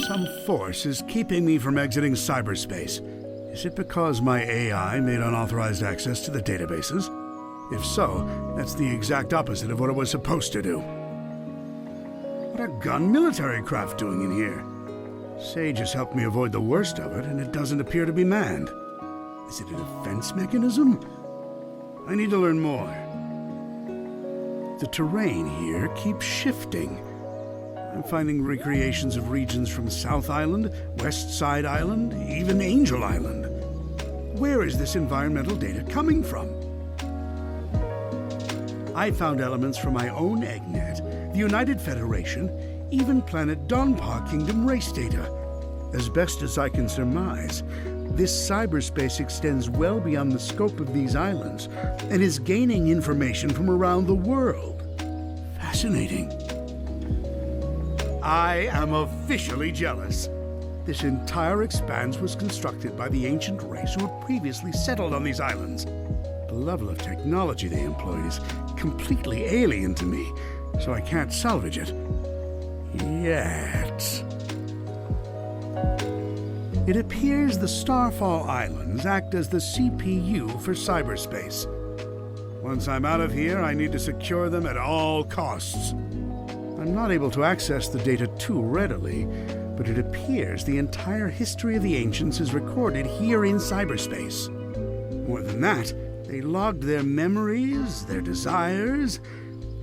Some force is keeping me from exiting cyberspace. Is it because my AI made unauthorized access to the databases? If so, that's the exact opposite of what it was supposed to do. What are gun military craft doing in here? Sage has helped me avoid the worst of it, and it doesn't appear to be manned. Is it a defense mechanism? I need to learn more. The terrain here keeps shifting. I'm finding recreations of regions from South Island, West Side Island, even Angel Island. Where is this environmental data coming from? I found elements from my own EggNet, the United Federation, even planet Donpa Kingdom race data. As best as I can surmise, this cyberspace extends well beyond the scope of these islands and is gaining information from around the world. Fascinating. I am officially jealous. This entire expanse was constructed by the ancient race who had previously settled on these islands. The level of technology they employed is completely alien to me, so I can't salvage it. Yet. It appears the Starfall Islands act as the CPU for cyberspace. Once I'm out of here, I need to secure them at all costs. I'm not able to access the data too readily, but it appears the entire history of the ancients is recorded here in cyberspace. More than that, they logged their memories, their desires.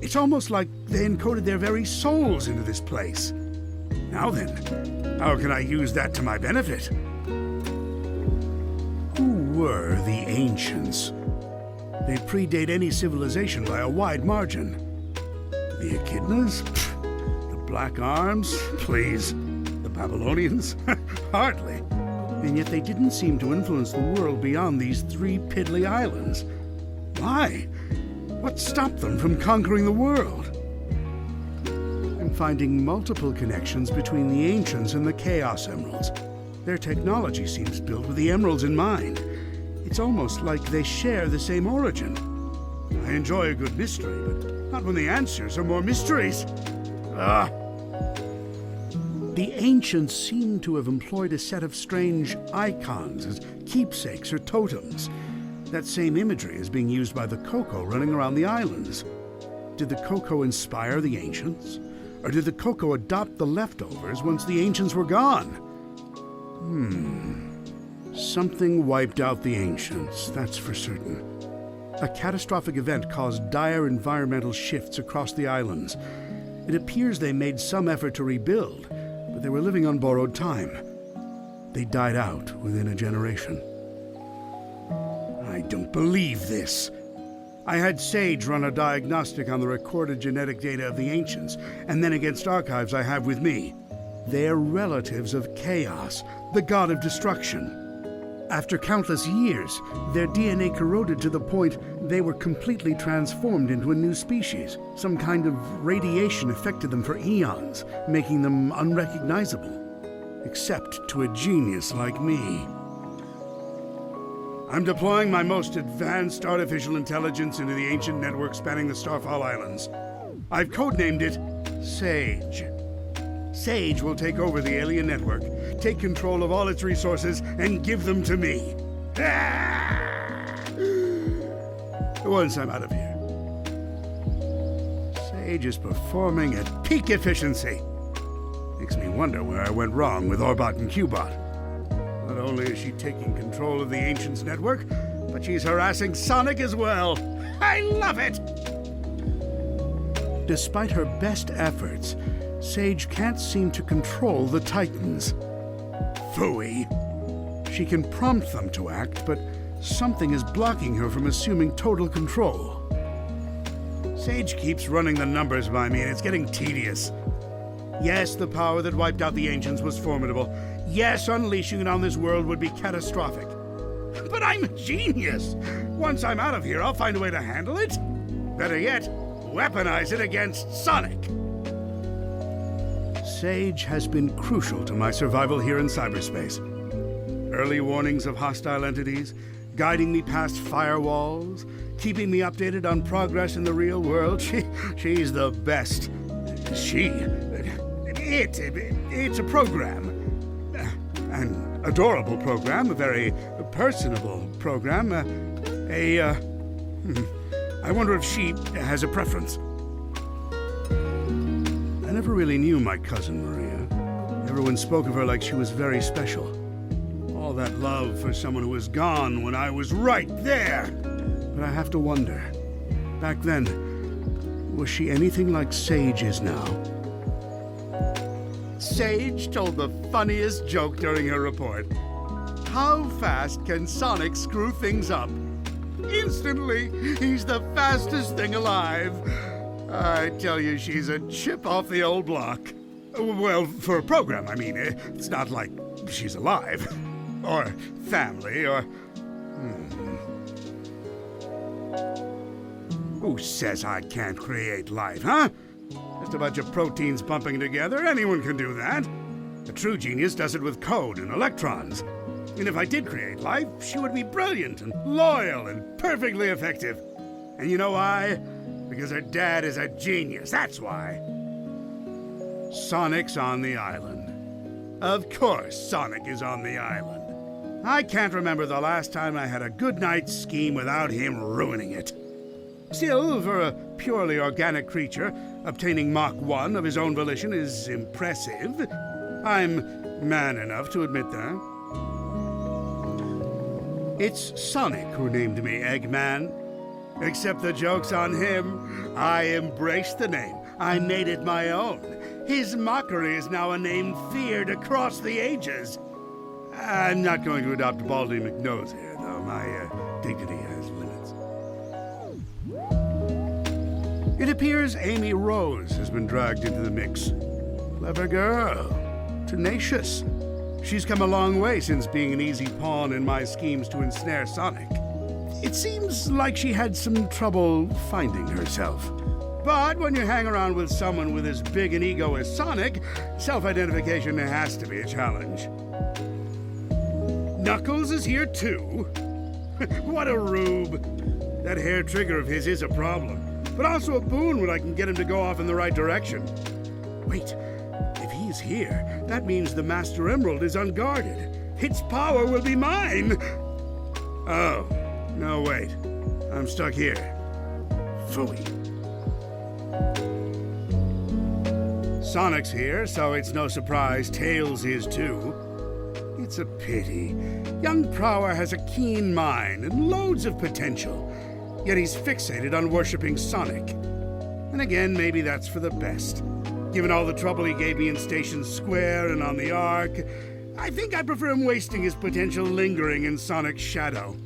It's almost like they encoded their very souls into this place. Now then, how can I use that to my benefit? Who were the ancients? They predate any civilization by a wide margin. The Echidnas? The Black Arms? Please. The Babylonians? Hardly. And yet they didn't seem to influence the world beyond these 3 piddly islands. Why? What stopped them from conquering the world? I'm finding multiple connections between the ancients and the Chaos Emeralds. Their technology seems built with the emeralds in mind. It's almost like they share the same origin. I enjoy a good mystery, but not when the answers are more mysteries. The ancients seem to have employed a set of strange icons as keepsakes or totems. That same imagery is being used by the Coco running around the islands. Did the Coco inspire the ancients? Or did the Coco adopt the leftovers once the ancients were gone? Something wiped out the ancients, that's for certain. A catastrophic event caused dire environmental shifts across the islands. It appears they made some effort to rebuild, but they were living on borrowed time. They died out within a generation. I don't believe this. I had Sage run a diagnostic on the recorded genetic data of the ancients, and then against archives I have with me. They're relatives of Chaos, the god of destruction. After countless years, their DNA corroded to the point they were completely transformed into a new species. Some kind of radiation affected them for eons, making them unrecognizable, except to a genius like me. I'm deploying my most advanced artificial intelligence into the ancient network spanning the Starfall Islands. I've codenamed it Sage. Sage will take over the alien network, take control of all its resources, and give them to me. Once I'm out of here. Sage is performing at peak efficiency. Makes me wonder where I went wrong with Orbot and Qbot. Not only is she taking control of the Ancients network, but she's harassing Sonic as well. I love it! Despite her best efforts, Sage can't seem to control the Titans. Phooey. She can prompt them to act, but something is blocking her from assuming total control. Sage keeps running the numbers by me, and it's getting tedious. Yes, the power that wiped out the Ancients was formidable. Yes, unleashing it on this world would be catastrophic. But I'm a genius! Once I'm out of here, I'll find a way to handle it. Better yet, weaponize it against Sonic. Sage has been crucial to my survival here in cyberspace. Early warnings of hostile entities, guiding me past firewalls, keeping me updated on progress in the real world. She's the best. It's a program. An adorable program, a very personable program. I wonder if she has a preference. I never really knew my cousin Maria. Everyone spoke of her like she was very special. All that love for someone who was gone when I was right there. But I have to wonder, back then, was she anything like Sage is now? Sage told the funniest joke during her report. How fast can Sonic screw things up? Instantly, he's the fastest thing alive. I tell you, she's a chip off the old block. Well, for a program, I mean. It's not like she's alive. Or family, or... Who says I can't create life, huh? Just a bunch of proteins bumping together, anyone can do that. A true genius does it with code and electrons. And if I did create life, she would be brilliant and loyal and perfectly effective. And you know why? Because her dad is a genius, that's why. Sonic's on the island. Of course Sonic is on the island. I can't remember the last time I had a good night's scheme without him ruining it. Still, for a purely organic creature, obtaining Mach 1 of his own volition is impressive. I'm man enough to admit that. It's Sonic who named me Eggman. Except the joke's on him. I embraced the name. I made it my own. His mockery is now a name feared across the ages. I'm not going to adopt Baldy McNose here, though. My dignity has limits. It appears Amy Rose has been dragged into the mix. Clever girl. Tenacious. She's come a long way since being an easy pawn in my schemes to ensnare Sonic. It seems like she had some trouble finding herself. But when you hang around with someone with as big an ego as Sonic, self-identification has to be a challenge. Knuckles is here too? What a rube. That hair trigger of his is a problem, but also a boon when I can get him to go off in the right direction. Wait, if he's here, that means the Master Emerald is unguarded. Its power will be mine! Oh, no wait. I'm stuck here. Phooey. Sonic's here, so it's no surprise Tails is too. It's a pity. Young Prower has a keen mind and loads of potential, yet he's fixated on worshipping Sonic. And again, maybe that's for the best. Given all the trouble he gave me in Station Square and on the Ark, I think I prefer him wasting his potential lingering in Sonic's shadow.